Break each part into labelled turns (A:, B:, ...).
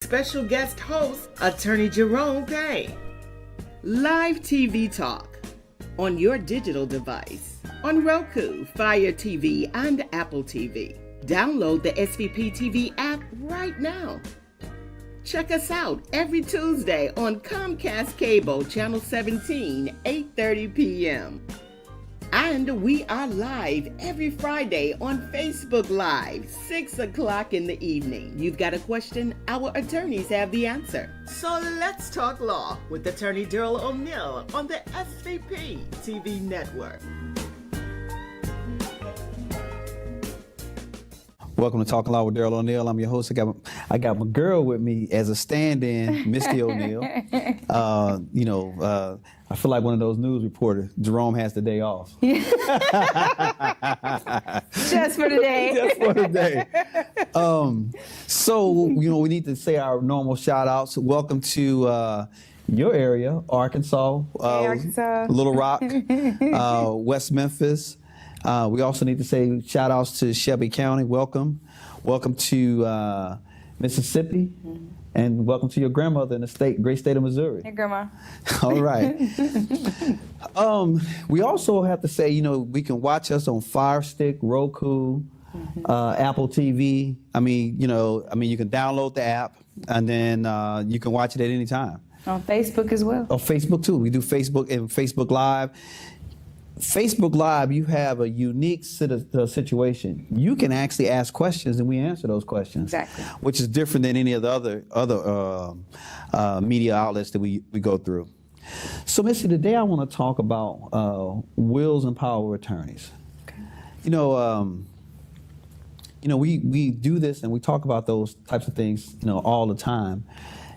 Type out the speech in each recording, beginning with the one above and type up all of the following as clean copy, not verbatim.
A: Special guest host, Attorney Jerome Pay. Live TV talk on your digital device, on Roku, Fire TV, and Apple TV. Download the SVP TV app right now. Check us out every Tuesday on Comcast Cable, Channel 17, 8:30 p.m. And we are live every Friday on Facebook Live, 6 o'clock in the evening. You've got a question, our attorneys have the answer. So let's talk law with Attorney Darrell O'Neill on the SVP TV network.
B: Welcome to Talking Law with Darrell O'Neill. I'm your host. I got my girl with me as a stand-in, Misty O'Neill. I feel like one of those news reporters. Jerome has the day off.
C: Just for the day.
B: Just for the day. We need to say our normal shout-outs. Welcome to your area, Arkansas, Little Rock, West Memphis. We also need to say shout outs to Shelby County. Welcome to Mississippi, and welcome to your grandmother in the great state of Missouri.
C: Hey, Grandma.
B: All right. We also have to say, we can watch us on Fire Stick, Roku, Apple TV. You can download the app, and then you can watch it at any time.
C: On Facebook as well.
B: On Facebook too. We do Facebook and Facebook Live. Facebook Live, you have a unique situation. You can actually ask questions and we answer those questions.
C: Exactly.
B: Which is different than any of the other media outlets that we go through. So, Misty, today I want to talk about wills and power of attorneys. Okay. We do this and we talk about those types of things, all the time,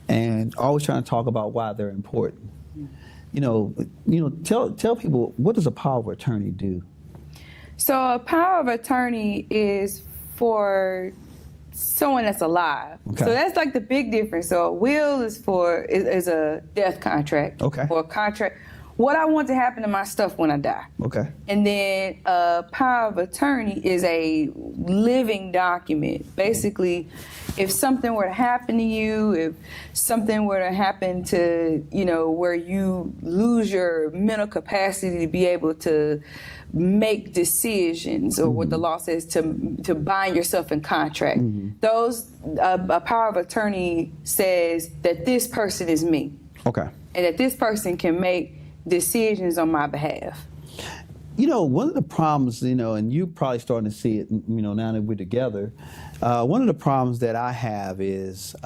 B: and always trying to talk about why they're important. Tell people, what does a power of attorney do?
C: So a power of attorney is for someone that's alive. Okay. So that's like the big difference. So a will is a death contract.
B: Okay.
C: Or a contract. What I want to happen to my stuff when I die.
B: Okay.
C: And then a power of attorney is a living document. Basically, if something were to happen to you, if something were to happen to, where you lose your mental capacity to be able to make decisions, or what the law says, to bind yourself in contract, a power of attorney says that this person is me.
B: Okay.
C: And that this person can make decisions on my behalf.
B: One of the problems, and you probably starting to see it, now that we're together, one of the problems that I have is,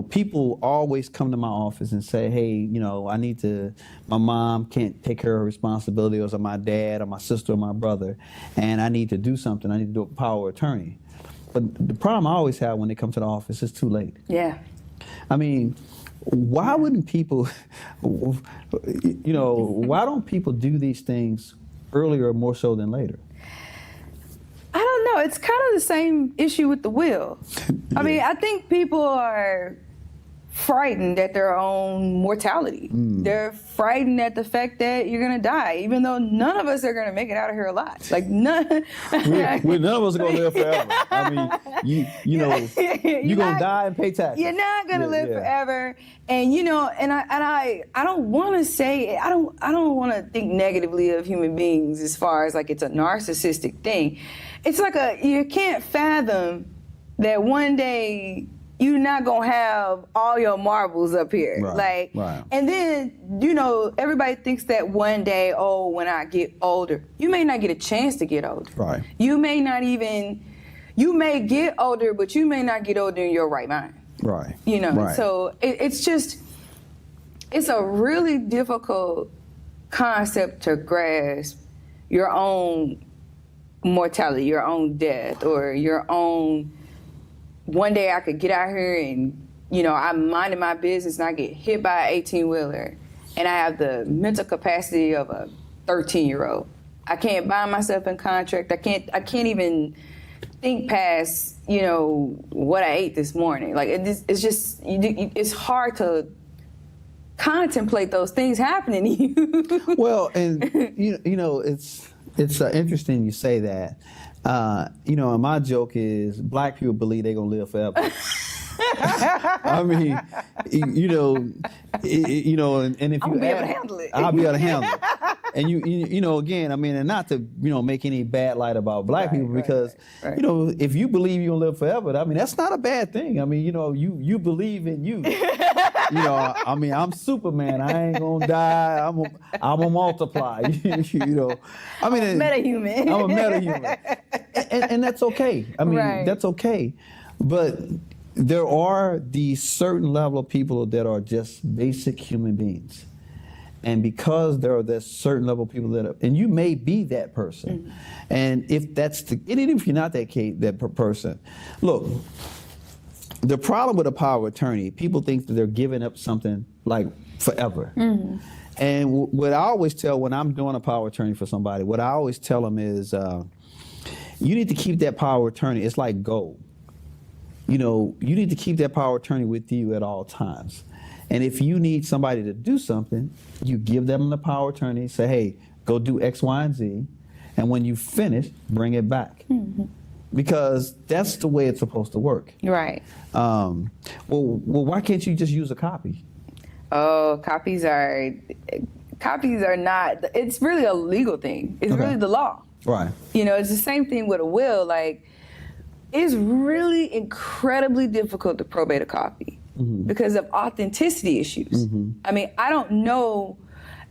B: people always come to my office and say, hey, my mom can't take care of her responsibilities, or my dad, or my sister, or my brother, and I need to do something. I need to do a power of attorney. But the problem I always have when they come to the office is too late.
C: Yeah.
B: Why wouldn't people, why don't people do these things earlier more so than later?
C: I don't know. It's kind of the same issue with the will.
B: Yeah.
C: I think people are frightened at their own mortality. They're frightened at the fact that you're going to die, even though none of us are going to make it out of here alive. Like, none.
B: None of us are going to live forever. You're going to die and pay taxes.
C: You're not going to live forever. And, I don't want to say, I don't want to think negatively of human beings as far as like it's a narcissistic thing. It's like you can't fathom that one day you're not gonna have all your marbles up here.
B: Right.
C: And then, everybody thinks that one day, when I get older, you may not get a chance to get older.
B: Right.
C: You may get older, but you may not get older in your right mind.
B: Right.
C: Right. So it's a really difficult concept to grasp, your own mortality, your own death, or your own, one day I could get out here and, I'm minding my business and I get hit by an 18-wheeler and I have the mental capacity of a 13-year-old. I can't bind myself in contract. I can't even think past, what I ate this morning. Like, it's hard to contemplate those things happening to you.
B: Well, and, it's interesting you say that. And my joke is black people believe they're going to live forever. I mean, and if
C: I'm
B: you
C: gonna be able to handle it.
B: I'll be able to handle it. And again, I mean, and not to make any bad light about black people, because if you believe you're gonna live forever, I mean, that's not a bad thing. I mean, you believe in you. I mean, I'm Superman. I ain't gonna die. I'm gonna multiply. I mean,
C: metahuman.
B: I'm a metahuman, and that's okay. I mean, that's okay. But there are these certain level of people that are just basic human beings. And because there are this certain level of people and you may be that person. And if that's and even if you're not that person, look, the problem with a power of attorney, people think that they're giving up something like forever. And what I always tell when I'm doing a power of attorney for somebody, what I always tell them is, you need to keep that power of attorney. It's like gold. You need to keep that power of attorney with you at all times. And if you need somebody to do something, you give them the power of attorney, say, hey, go do X, Y, and Z. And when you finish, bring it back. Because that's the way it's supposed to work.
C: Right.
B: Well, why can't you just use a copy?
C: Oh, copies are not, it's really a legal thing. It's really the law.
B: Right.
C: It's the same thing with a will. Like, it's really incredibly difficult to probate a copy because of authenticity issues. I mean, I don't know.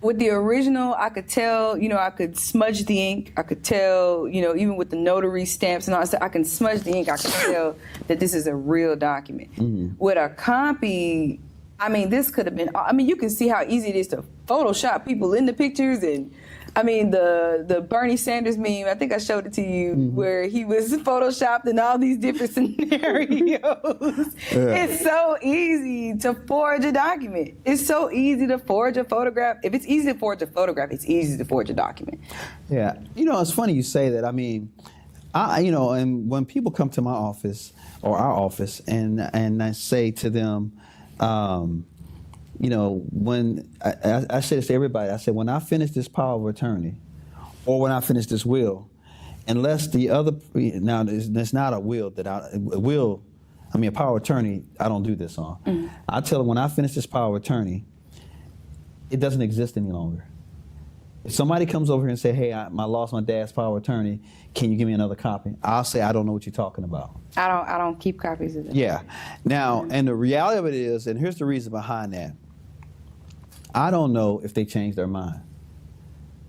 C: With the original, I could tell, I could smudge the ink. I could tell, even with the notary stamps and all that stuff, I can smudge the ink. I can tell that this is a real document. With a copy, I mean, this could have been, you can see how easy it is to Photoshop people in the pictures. And I mean, the Bernie Sanders meme, I think I showed it to you, where he was Photoshopped in all these different scenarios. It's so easy to forge a document. It's so easy to forge a photograph. If it's easy to forge a photograph, it's easy to forge a document.
B: Yeah. It's funny you say that. I mean, and when people come to my office or our office and I say to them, when I say this to everybody, I say, when I finish this power of attorney, or when I finish this will, unless the other, now it's not a will a power of attorney, I don't do this on. I tell them, when I finish this power of attorney, it doesn't exist any longer. If somebody comes over here and say, hey, I lost my dad's power of attorney, can you give me another copy? I'll say, I don't know what you're talking about.
C: I don't keep copies of it.
B: Yeah. Now, and the reality of it is, and here's the reason behind that, I don't know if they changed their mind.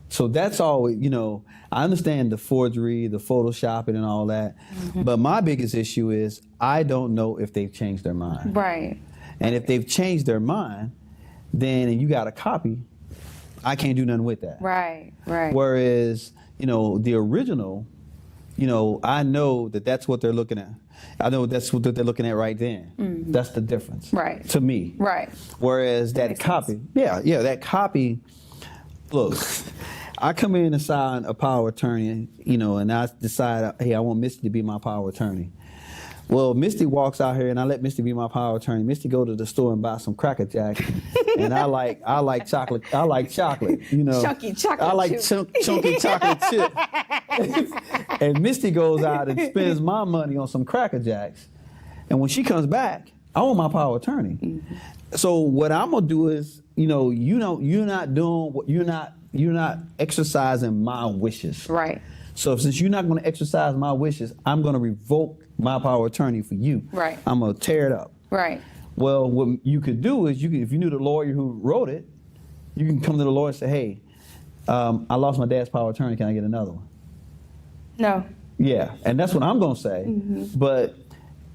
B: So that's all, I understand the forgery, the photoshopping and all that, but my biggest issue is I don't know if they've changed their mind.
C: Right.
B: And if they've changed their mind, then and you got a copy, I can't do nothing with that.
C: Right.
B: Whereas, the original, I know that that's what they're looking at. I know that's what they're looking at right then. That's the difference.
C: Right.
B: To me.
C: Right.
B: Whereas that copy, that copy, look, I come in and sign a power of attorney, and I decide, hey, I want Misty to be my power of attorney. Well, Misty walks out here, and I let Misty be my power of attorney. Misty go to the store and buy some Cracker Jacks, and I like chocolate. I like chocolate,
C: Chunky chocolate.
B: I like chunky chocolate chip. And Misty goes out and spends my money on some Cracker Jacks, and when she comes back, I want my power of attorney. So what I'm gonna do is, you're not exercising my wishes.
C: Right.
B: So since you're not going to exercise my wishes, I'm going to revoke my power of attorney for you.
C: Right.
B: I'm going to tear it up.
C: Right.
B: Well, what you could do is, if you knew the lawyer who wrote it, you can come to the lawyer and say, hey, I lost my dad's power of attorney. Can I get another one?
C: No.
B: Yeah, and that's what I'm going to say. But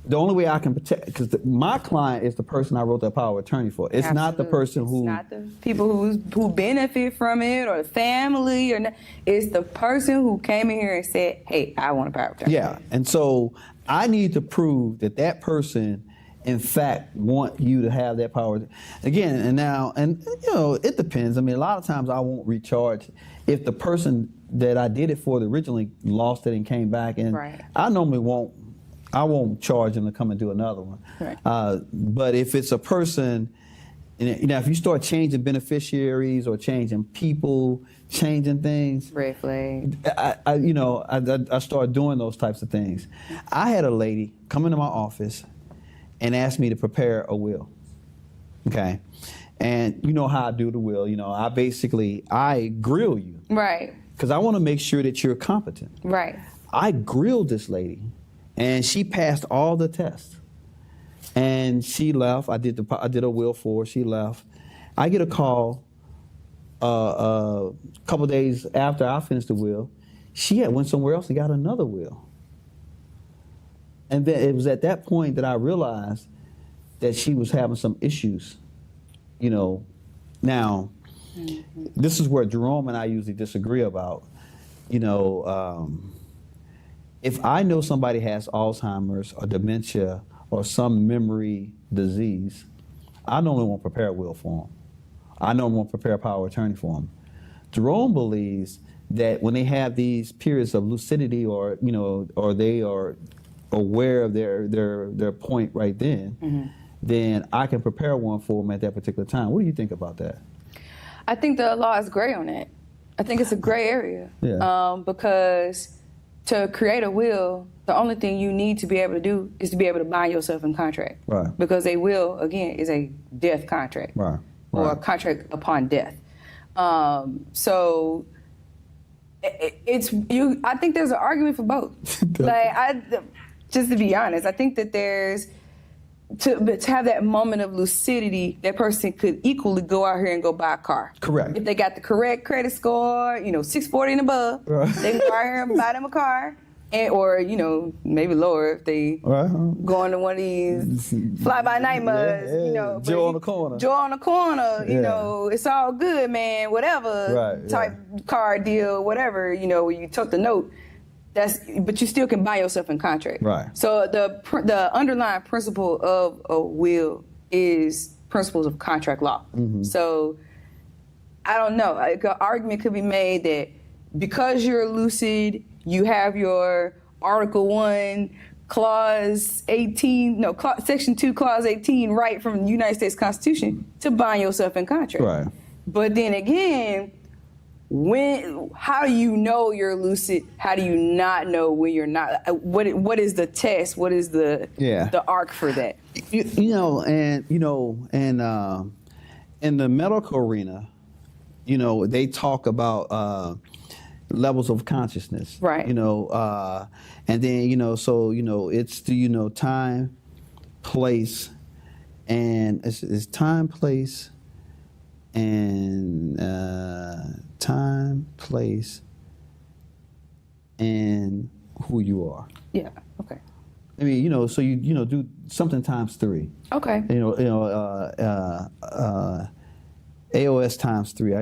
B: the only way I can protect, because my client is the person I wrote that power of attorney for. It's not the person who...
C: It's not the people who benefit from it or the family. It's the person who came in here and said, hey, I want a power of attorney.
B: Yeah, and so I need to prove that person, in fact, want you to have that power. Again, it depends. I mean, a lot of times I won't recharge if the person that I did it for originally lost it and came back. And I normally I won't charge them to come and do another one.
C: Right.
B: But if it's a person, if you start changing beneficiaries or changing people, changing things,
C: red flag.
B: I start doing those types of things. I had a lady come into my office, and asked me to prepare a will. Okay. And you know how I do the will. I grill you.
C: Right.
B: Because I want to make sure that you're competent.
C: Right.
B: I grilled this lady, and she passed all the tests. And she left. I did a will for her. She left. I get a call a couple days after I finished the will. She had went somewhere else and got another will. And then it was at that point that I realized that she was having some issues. Now, this is where Jerome and I usually disagree about. If I know somebody has Alzheimer's or dementia or some memory disease, I normally won't prepare a will for them. I normally won't prepare a power of attorney for them. Jerome believes that when they have these periods of lucidity or they are aware of their point right then, then I can prepare one for them at that particular time. What do you think about that?
C: I think the law is gray on that. I think it's a gray area.
B: Yeah.
C: Because to create a will, the only thing you need to be able to do is to be able to bind yourself in contract.
B: Right.
C: Because a will, again, is a death contract.
B: Right.
C: Or a contract upon death. So I think there's an argument for both. Just to be honest, I think that there's to have that moment of lucidity, that person could equally go out here and go buy a car.
B: Correct.
C: If they got the correct credit score, 640 and above, right, they can go out here and buy them a car. Or maybe lower if they go on to one of these fly-by-night muds,
B: Joe on the corner.
C: Joe on the corner, it's all good, man, whatever type car deal, whatever, where you took the note. But you still can buy yourself in contract. Right. So the underlying principle of a will is principles of contract law. Mm-hmm. So I don't know. An argument could be made that because you're lucid, you have your Article 1, Clause 18, Section 2, Clause 18 right from the United States Constitution to bind yourself in contract. Right. But then again, how do you know you're lucid? How do you not know when you're not? What is the test? What is the arc for that? And in the medical arena, they talk about levels of consciousness, right? And then so it's the time, place, and it's time, place, and time, place, and who you are. Yeah. Okay. I mean, so you do something times 3. Okay. AOS times 3.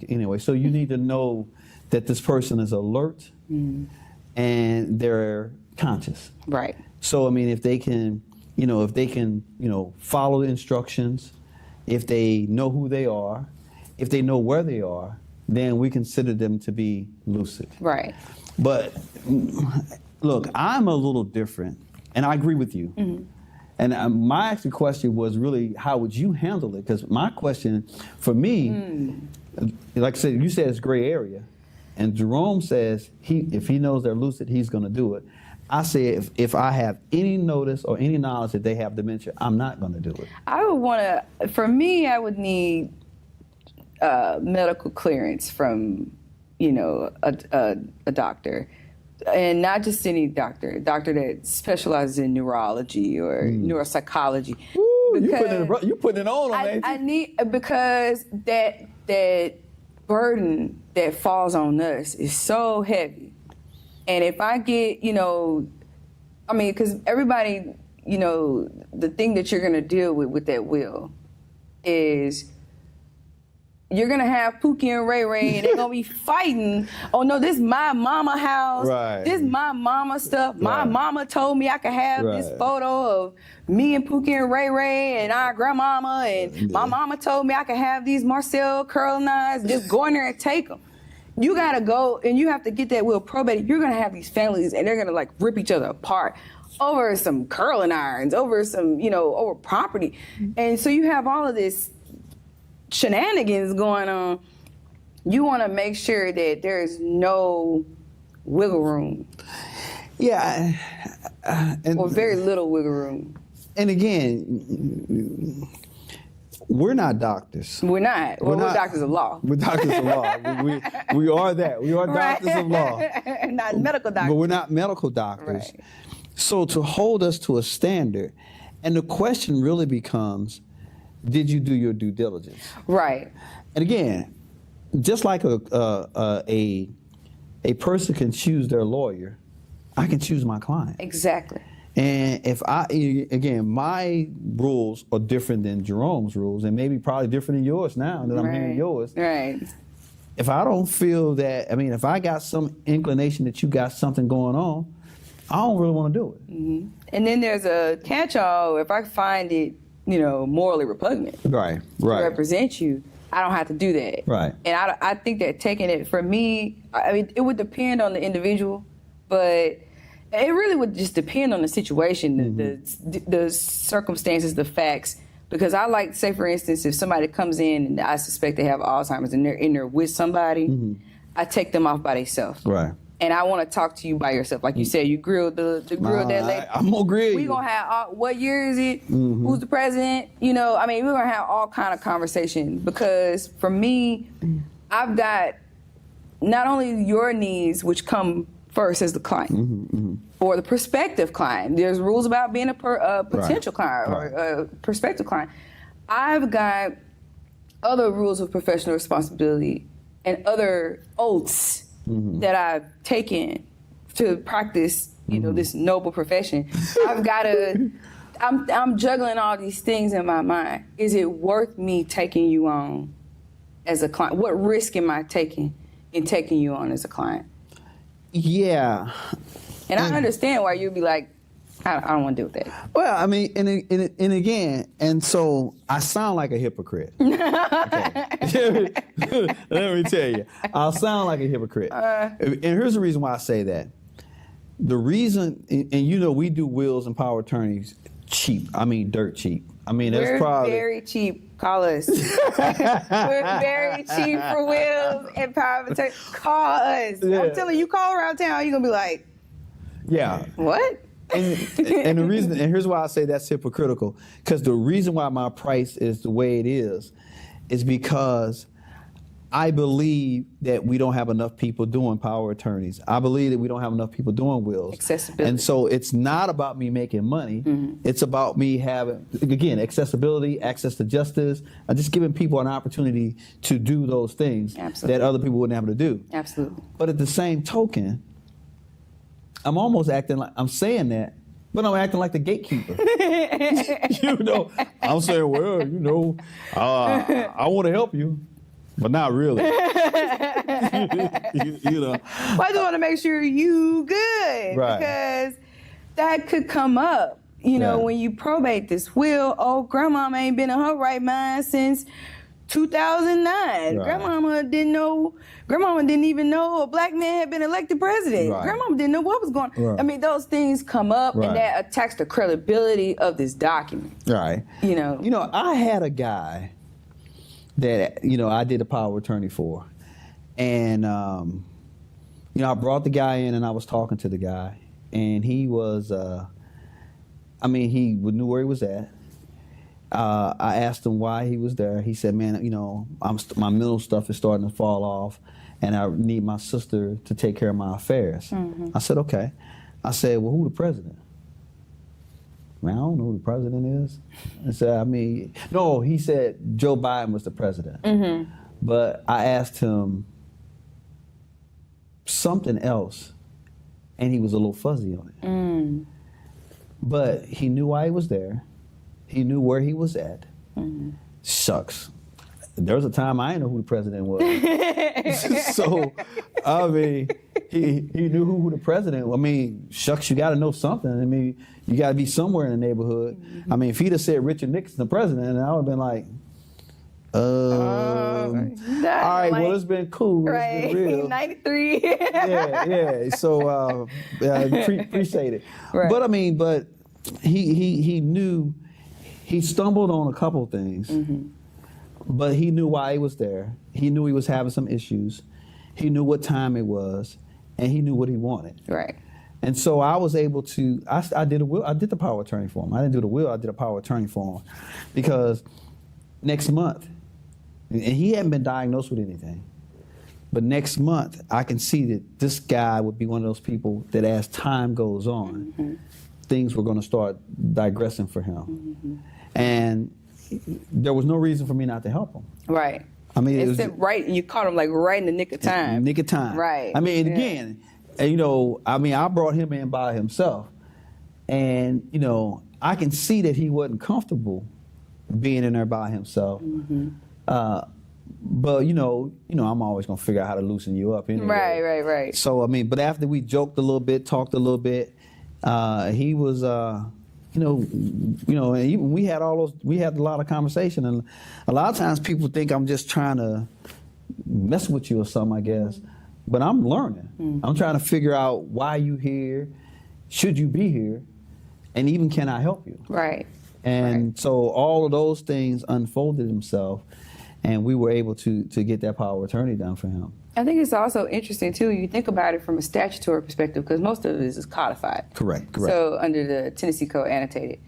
C: Anyway, so you need to know that this person is alert and they're conscious. Right. So I mean, if they can follow the instructions, if they know who they are, if they know where they are, then we consider them to be lucid. Right. But look, I'm a little different, and I agree with you. Mm-hmm. And my actual question was really, how would you handle it? Because my question, for me, like I said, you said it's gray area, and Jerome says if he knows they're lucid, he's going to do it. I say if I have any notice or any knowledge that they have dementia, I'm not going to do it. I would want to. For me, I would need medical clearance from, a doctor, and not just any doctor, a doctor that specializes in neurology or neuropsychology. Woo, you putting it on, ain't you? I need, because that burden that falls on us is so heavy, and if I get, because everybody, the thing that you're gonna deal with that will is, you're going to have Pookie and Ray Ray, and they're going to be fighting. Oh, no, this is my mama house. Right. This is my mama stuff. Right. My mama told me I could have this photo of me and Pookie and Ray Ray and our grandmama, and my mama told me I could have these Marcel curling irons. Just go in there and take them. You got to go, and you have to get that will probated. You're going to have these families, and they're going to, rip each other apart over some curling irons, over some, over property. And so you have all of this shenanigans going on. You want to make sure that there is no wiggle room. Yeah. Or very little wiggle room.
B: And again, we're not doctors.
C: We're not. Well, we're doctors of law.
B: We're doctors of law. We are that. We are doctors of law.
C: Not medical doctors.
B: But we're not medical doctors.
C: Right.
B: So to hold us to a standard, and the question really becomes, did you do your due diligence?
C: Right.
B: And again, just like a person can choose their lawyer, I can choose my client.
C: Exactly.
B: And if again, my rules are different than Jerome's rules, and maybe probably different than yours now that I'm hearing yours.
C: Right.
B: If I don't feel that, if I got some inclination that you got something going on, I don't really want to do it.
C: Mm-hmm. And then there's a catch-all. If I find it, morally repugnant,
B: right,
C: to represent you, I don't have to do that.
B: Right.
C: And I think that taking it, for me, it would depend on the individual, but it really would just depend on the situation, the circumstances, the facts. Because I like, say for instance, if somebody comes in and I suspect they have Alzheimer's and they're in there with somebody, I take them off by themselves.
B: Right.
C: And I want to talk to you by yourself. Like you said, you grilled that lady.
B: I'm going to grill
C: We're
B: you.
C: going to have, what year is it? Who's the president? We're going to have all kind of conversation. Because for me, I've got not only your needs, which come first as the client, or the prospective client. There's rules about being a potential client or a prospective client. I've got other rules of professional responsibility and other oaths that I've taken to practice, this noble profession. I've got to. I'm juggling all these things in my mind. Is it worth me taking you on as a client? What risk am I taking in taking you on as a client?
B: Yeah.
C: And I understand why you'd be like, I don't want to deal with that.
B: Well, and again, and so I sound like a hypocrite. Okay. Let me tell you, I'll sound like a hypocrite. And here's the reason why I say that. The reason, and we do wills and power attorneys cheap. Dirt cheap. That's probably.
C: We're very cheap. Call us. We're very cheap for wills and power of attorney. Call us. Yeah. I'm telling you, call around town, you're going to be like,
B: yeah.
C: What?
B: And the reason, and here's why I say that's hypocritical, because the reason why my price is the way it is because I believe that we don't have enough people doing power attorneys. I believe that we don't have enough people doing wills.
C: Accessibility.
B: And so it's not about me making money. It's about me having, again, accessibility, access to justice, just giving people an opportunity to do those things that other people wouldn't have to do.
C: Absolutely.
B: But at the same token, I'm almost acting like, I'm saying that, but I'm acting like the gatekeeper. I'm saying, well, I want to help you. But not really.
C: Well, I just want to make sure you good.
B: Right.
C: Because that could come up. When you probate this will, grandmama ain't been in her right mind since 2009. Right. Grandmama didn't even know a black man had been elected president. Right. Grandmama didn't know what was going on.
B: Right.
C: Those things come up and that attacks the credibility of this document.
B: Right. I had a guy that I did a power attorney for, and I brought the guy in and I was talking to the guy, and he was he knew where he was at. I asked him why he was there. He said, man, my mental stuff is starting to fall off and I need my sister to take care of my affairs. I said, okay. I said, well, who the president? Man, I don't know who the president is. I said, no, he said Joe Biden was the president. But I asked him something else, and he was a little fuzzy on it. But he knew why he was there. He knew where he was at. Shucks. There was a time I didn't know who the president was. So, he knew who the president was. Shucks, you got to know something. You got to be somewhere in the neighborhood. If he'd have said Richard Nixon the president, I would have been like, all right, well, it's been cool.
C: Right.
B: It's been real.
C: 93.
B: Yeah. So, appreciate it. Right. But he knew, he stumbled on a couple things. But he knew why he was there. He knew he was having some issues. He knew what time it was, and he knew what he wanted.
C: Right.
B: And so I was able to, I did a will, I did the power of attorney for him. I didn't do the will, I did a power of attorney for him. Because next month, and he hadn't been diagnosed with anything, but next month I can see that this guy would be one of those people that as time goes on, things were going to start digressing for him. And there was no reason for me not to help him.
C: Right.
B: I mean, it was
C: right, and you caught him like right in the nick of time.
B: Nick of time.
C: Right.
B: I mean, again, you know, I mean, I brought him in by himself, and you know, I can see that he wasn't comfortable being in there by himself. But you know, I'm always gonna figure out how to loosen you up anyway.
C: Right.
B: So I mean, but after we joked a little bit, talked a little bit, he was, you know, and even we had a lot of conversation, and a lot of times people think I'm just trying to mess with you or something, I guess. But I'm learning. I'm trying to figure out why you here, should you be here, and even can I help you?
C: Right.
B: And so all of those things unfolded themselves, and we were able to get that power of attorney done for him.
C: I think it's also interesting too. You think about it from a statutory perspective, because most of it is codified. Correct. So under the Tennessee Code annotated,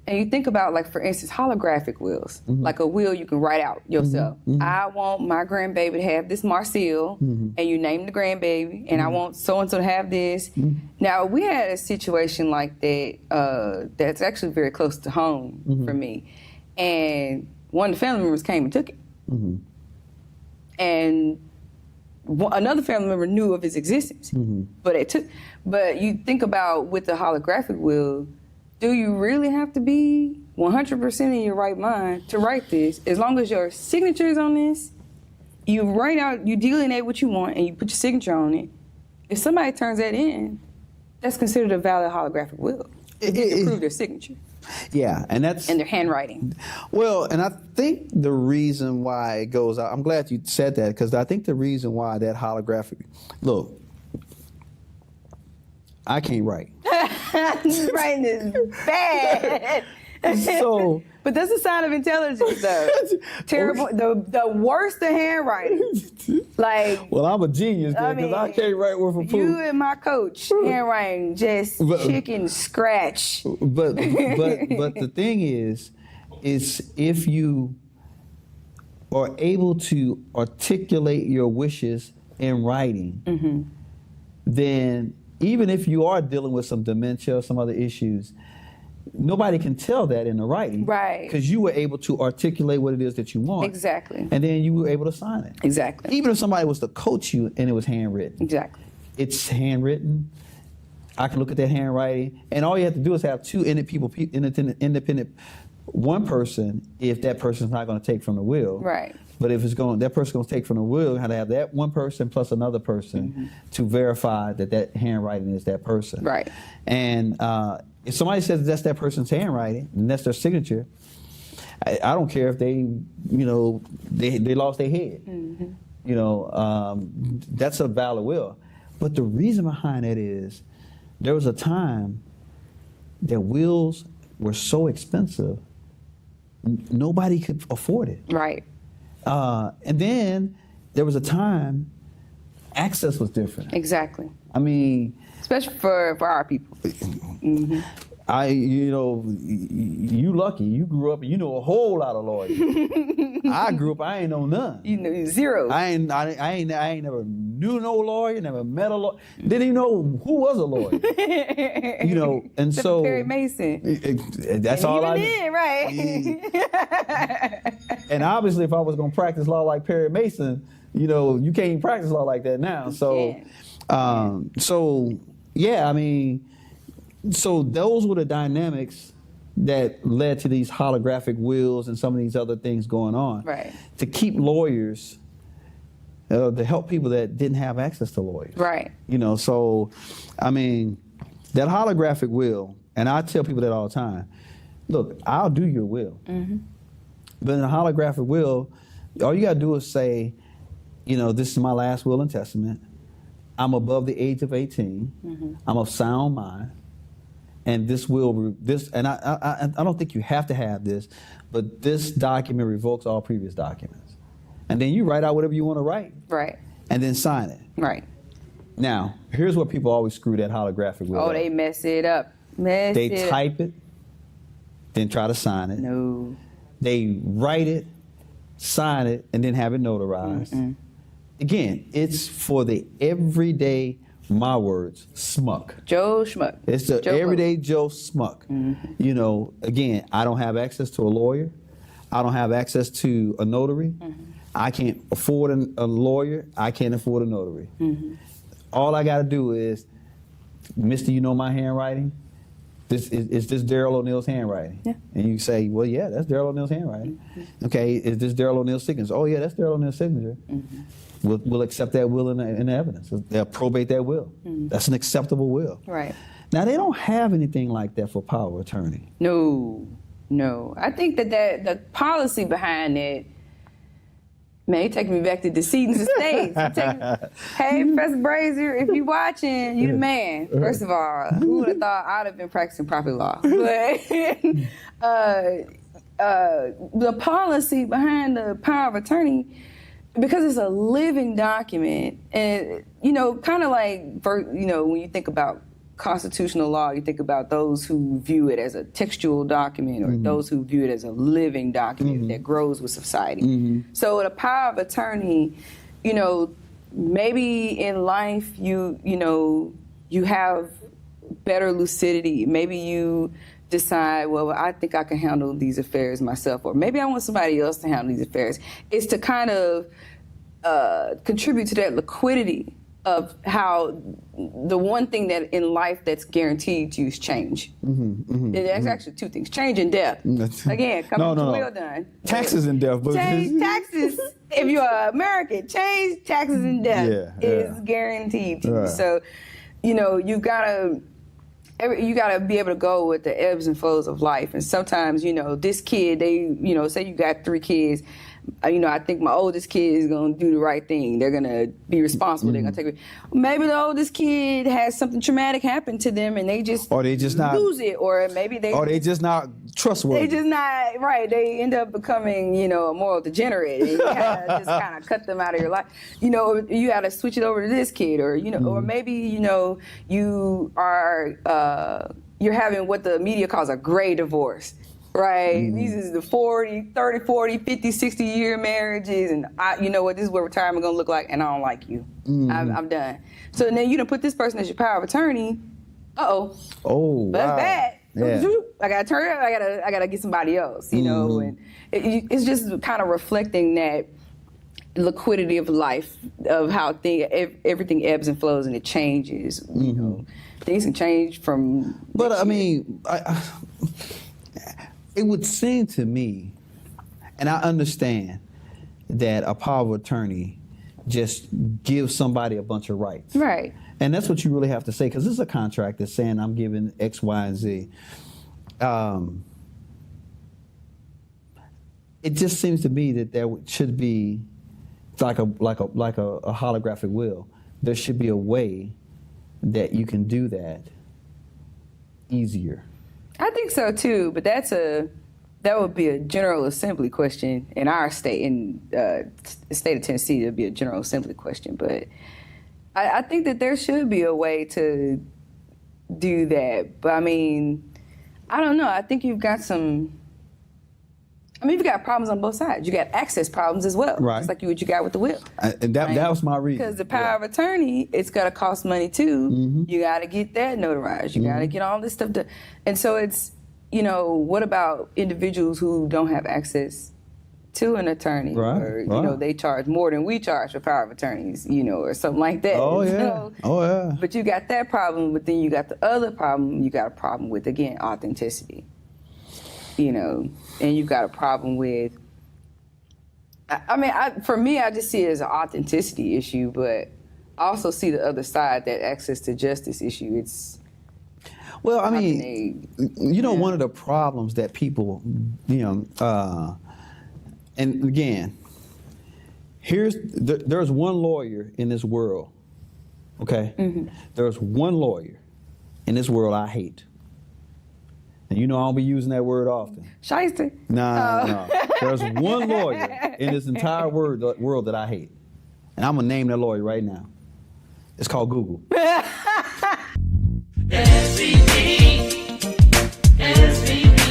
C: and you think about, like, for instance, holographic wills, like a will you can write out yourself. I want my grandbaby to have this Marcel, and you name the grandbaby, and I want so and so to have this. Now we had a situation like that that's actually very close to home for me, and one of the family members came and took it, and another family member knew of his existence, but you think about with the holographic will, do you really have to be 100% in your right mind to write this? As long as your signature is on this, you write out, you delineate what you want, and you put your signature on it. If somebody turns that in, that's considered a valid holographic will. If you can prove their signature.
B: Yeah, and that's...
C: And their handwriting.
B: Well, and I think the reason why it goes out, I'm glad you said that, because I think the reason why that holographic... Look, I can't write.
C: Writing is bad.
B: So,
C: but that's a sign of intelligence, though. Terrible. The worse the handwriting. Like,
B: well, I'm a genius because I can't write worth a poop.
C: You and my coach handwriting just chicken scratch.
B: But the thing is if you are able to articulate your wishes in writing, then even if you are dealing with some dementia or some other issues, nobody can tell that in the writing.
C: Right.
B: Because you were able to articulate what it is that you want.
C: Exactly.
B: And then you were able to sign it.
C: Exactly.
B: Even if somebody was to coach you and it was handwritten.
C: Exactly.
B: It's handwritten. I can look at that handwriting, and all you have to do is have two independent, one person, if that person's not going to take from the will.
C: Right.
B: But if that person's going to take from the will, you have to have that one person plus another person to verify that handwriting is that person.
C: Right.
B: And if somebody says that's that person's handwriting and that's their signature, I don't care if they lost their head. That's a valid will. But the reason behind it is there was a time that wills were so expensive, nobody could afford it.
C: Right.
B: And then there was a time access was different.
C: Exactly.
B: I mean,
C: especially for our people.
B: You lucky. You grew up and you know a whole lot of lawyers. I grew up, I ain't know none.
C: You know zero.
B: I ain't never knew no lawyer, never met a lawyer. Didn't even know who was a lawyer. And
C: except
B: so
C: Perry Mason.
B: That's all I
C: did, right?
B: And obviously, if I was gonna practice law like Perry Mason, you can't even practice law like that now. So those were the dynamics that led to these holographic wills and some of these other things going on.
C: Right.
B: To keep lawyers, to help people that didn't have access to lawyers.
C: Right.
B: That holographic will, and I tell people that all the time, look, I'll do your will. But in a holographic will, all you got to do is say, this is my last will and testament. I'm above the age of 18. I'm of sound mind. And I don't think you have to have this, but this document revokes all previous documents. And then you write out whatever you want to write.
C: Right.
B: And then sign it.
C: Right.
B: Now, here's what people always screw that holographic with.
C: Oh, they mess it up.
B: They type it, then try to sign it.
C: No.
B: They write it, sign it, and then have it notarized. Mm-mm. Again, it's for the everyday, my words, schmuck.
C: Joe Schmuck.
B: It's the everyday Joe Schmuck. Mm-hmm. You know, again, I don't have access to a lawyer. I don't have access to a notary. Mm-hmm. I can't afford a lawyer. I can't afford a notary. Mm-hmm. All I got to do is, Misty, you know my handwriting? Is this Darrell O'Neill's handwriting? Yeah. And you say, well, yeah, that's Darrell O'Neill's handwriting. Mm-hmm. Okay, is this Darrell O'Neill's signature? Oh, yeah, that's Darrell O'Neill's signature. Mm-hmm. We'll accept that will in the evidence. They'll probate that will. Mm-hmm. That's an acceptable will.
C: Right.
B: Now, they don't have anything like that for power of attorney.
C: No. I think that the policy behind it, man, you're taking me back to decedents of states. Hey, Professor Brazier, if you're watching, you the man. First of all, who would have thought I'd have been practicing property law? But the policy behind the power of attorney, because it's a living document, and kind of like when you think about constitutional law, you think about those who view it as a textual document, or mm-hmm. those who view it as a living document mm-hmm. that grows with society. Mm-hmm. So the power of attorney, maybe in life you have better lucidity. Maybe you decide, well, I think I can handle these affairs myself, or maybe I want somebody else to handle these affairs. It's to kind of contribute to that liquidity of how the one thing that in life that's guaranteed to you is change. Mm-hmm, mm-hmm, and that's actually two things: change and death. Again, coming to will done.
B: Taxes and death. But
C: change taxes. If you're American, change, taxes, and death is guaranteed to you. So, you gotta be able to go with the ebbs and flows of life. And sometimes, this kid, they, say you got 3 kids. I think my oldest kid is going to do the right thing. They're going to be responsible. Mm-hmm. They're going to take it. Maybe the oldest kid has something traumatic happen to them, and they just lose it. Or maybe they
B: just not trustworthy.
C: They just not right. They end up becoming, a moral degenerate. And you just kind of cut them out of your life. You got to switch it over to this kid, or mm-hmm. or maybe you are you're having what the media calls a gray divorce. Right? Mm-hmm. These is the 30, 40, 50, 60-year marriages, and this is what retirement going to look like, and I don't like you. Mm-hmm. I'm done. So then you done put this person as your power of attorney. Oh, that's bad. Yeah. I got to turn it. I got to get somebody else, mm-hmm. and it's just kind of reflecting that liquidity of life, of how everything ebbs and flows and it changes. Mm-hmm. Things can change from.
B: But I mean, it would seem to me, and I understand that a power of attorney just gives somebody a bunch of rights.
C: Right.
B: And that's what you really have to say, because this is a contract that's saying I'm giving X, Y, and Z. It just seems to me that there should be like a holographic will. There should be a way that you can do that easier.
C: I think so too, but that would be a General Assembly question in our state. In the state of Tennessee, it would be a General Assembly question. But I think that there should be a way to do that. But I mean, I don't know. I think you've got you've got problems on both sides. You got access problems as well,
B: right?
C: Just like what you got with the will.
B: And that was my reason.
C: Because the power of attorney, it's got to cost money too. Mm-hmm. You got to get that notarized. You got to get all this stuff done. And so it's, what about individuals who don't have access to an attorney,
B: right?
C: Or they charge more than we charge for power of attorneys, or something like that.
B: Oh yeah.
C: But you got that problem, but then you got the other problem. You got a problem with, again, authenticity. And you've got a problem with, for me, I just see it as an authenticity issue, but I also see the other side, that access to justice issue.
B: One of the problems that people, and again, there's one lawyer in this world, okay? Mm-hmm. There's one lawyer in this world I hate. And I don't be using that word often.
C: Shyster.
B: No. There's one lawyer in this entire world that I hate. And I'm going to name that lawyer right now. It's called Google.
D: SCP.